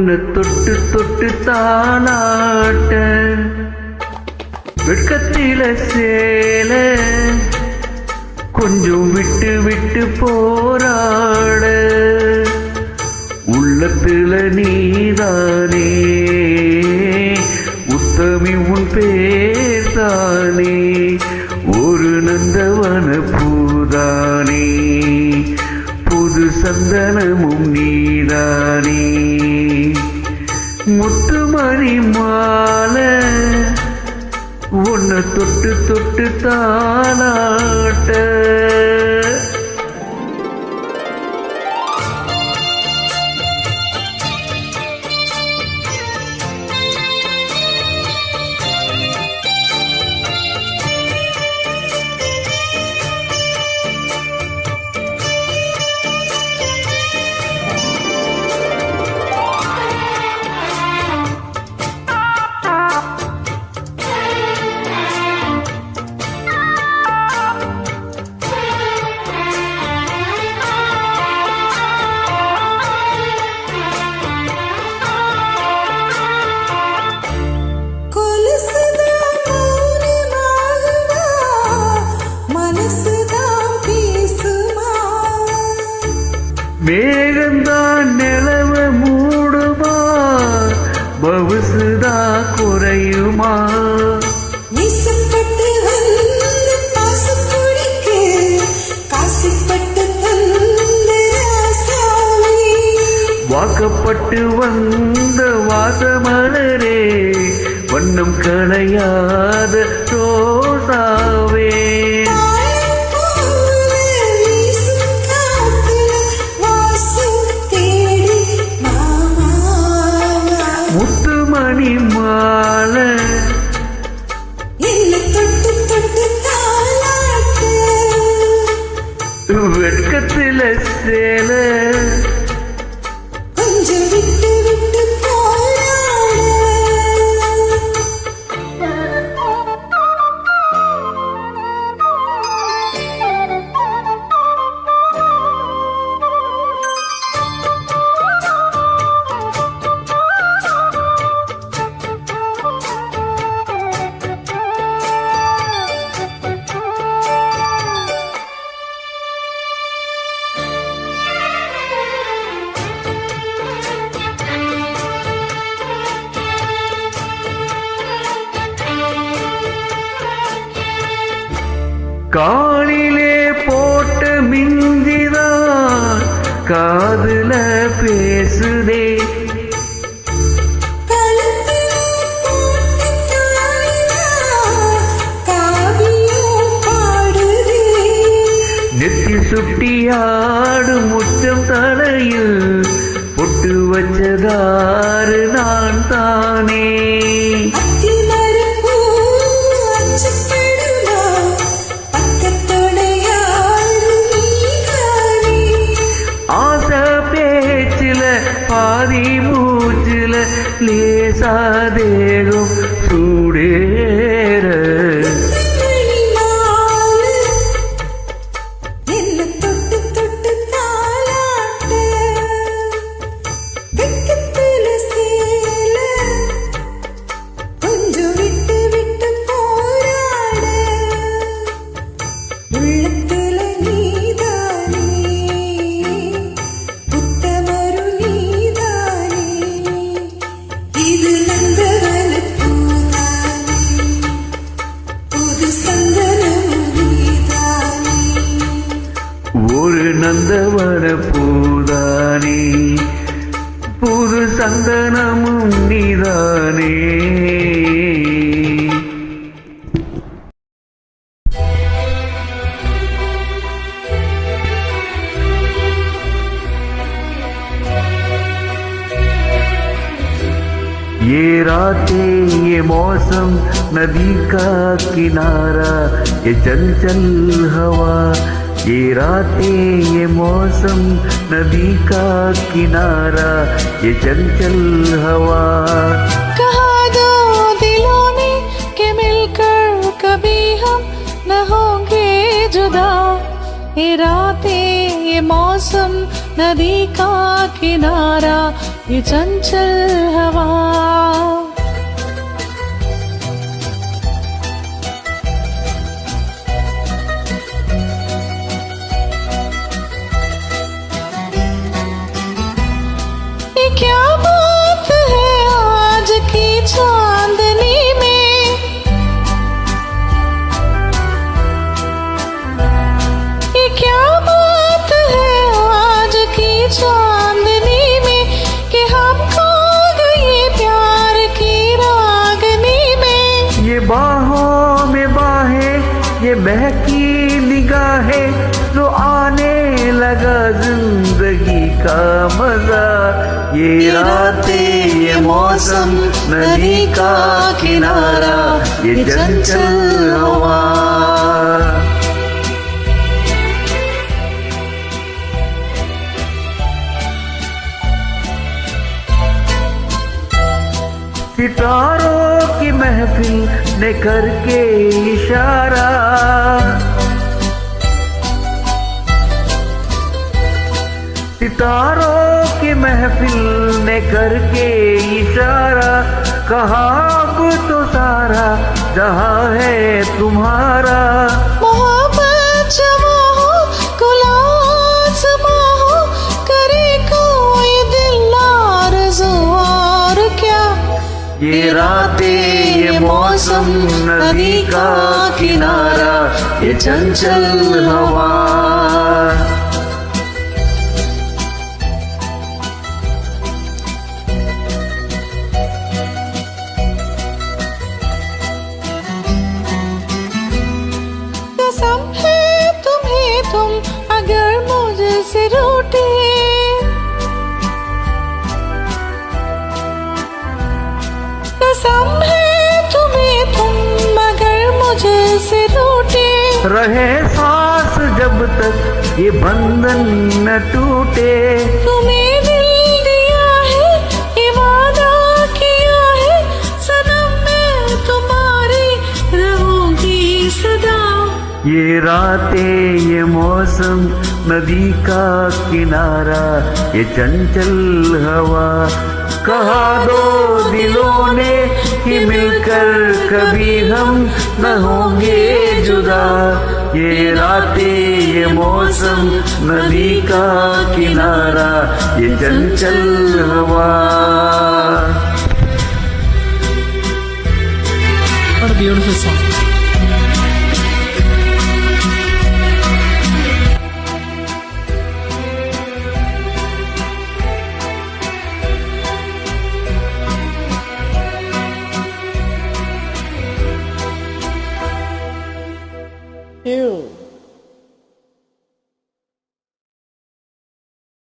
உன்னை தொட்டு தொட்டு தாளாட்ட வெட்கத்தில சேல கொஞ்சம் விட்டு விட்டு போராட உள்ளத்துல நீதானே உத்தமி உன் பேர் தானே ஒரு நந்தவன பூதானே புது சந்தனமும் நீதானே முத்துமணி மாலை உன்னை தொட்டு தொட்டு தாளாட்ட மேகந்தான் நிலவ மூடுமா பவுசுதா குறையுமா வாக்கப்பட்டு வந்த வாசமலரே வண்ணம் களையாத ரோசாவே முத்துமணி மாலை வெட்கத்தில சேல கொஞ்சம் விட்டு விட்டு காலிலே போட்ட மிஞ்சிதான் காதுல பேசுதே நெத்தி சுட்டியாடு முத்தம் தலையில் பொட்டு வச்சதாறு நான் தானே பாதி மூச்சில லேசா தேகம் சூடேற ஒரு நந்தவன பூதானே புது சந்தனமும் நீதானே ये रातें ये मौसम नदी का किनारा ये चंचल हवा ये रातें ये मौसम नदी का किनारा ये चंचल हवा कहा दो दिलों ने कि मिलकर कभी हम न होंगे जुदा ये रातें ये मौसम नदी का किनारा ये चंचल हवा। ये क्या बात है आज की चांदनी में, ये क्या बात है आज की चांदनी में, कि हम खो गए प्यार की रागनी में। ये बाहों में बाहें, ये बहकी निगाहें, जो आने लगा जिंदगी का मजा। ये रातें, ये मौसम, नदी का किनारा, ये चंचल हवा। सितारों की महफिल ने करके इशारा, सितारों की महफिल ने करके इशारा, कहा अब तो सारा जहां है तुम्हारा। मोहब्बत जमा हो, गुलाब समा हो, करे कोई दिल आरज़ू और क्या। ये रातें, ये मौसम, नदी का किनारा, ये चंचल हवा। कसम है तुम्हें तुम अगर मुझसे रूठे, कसम है तुम्हें तुम मगर मुझसे रूठे। रहे सांस जब तक ये बंधन न टूटे, तुम्हें दिल दिया है, ये वादा किया है, सनम मैं तुम्हारी रहूंगी सदा। ये रातें, ये मौसम, नदी का किनारा, ये चंचल हवा। कहा दो दिलों ने कि मिलकर कभी हम न होंगे जुदा। ये रातें, ये मौसम, नदी का किनारा, ये चंचल हवा। What a beautiful song.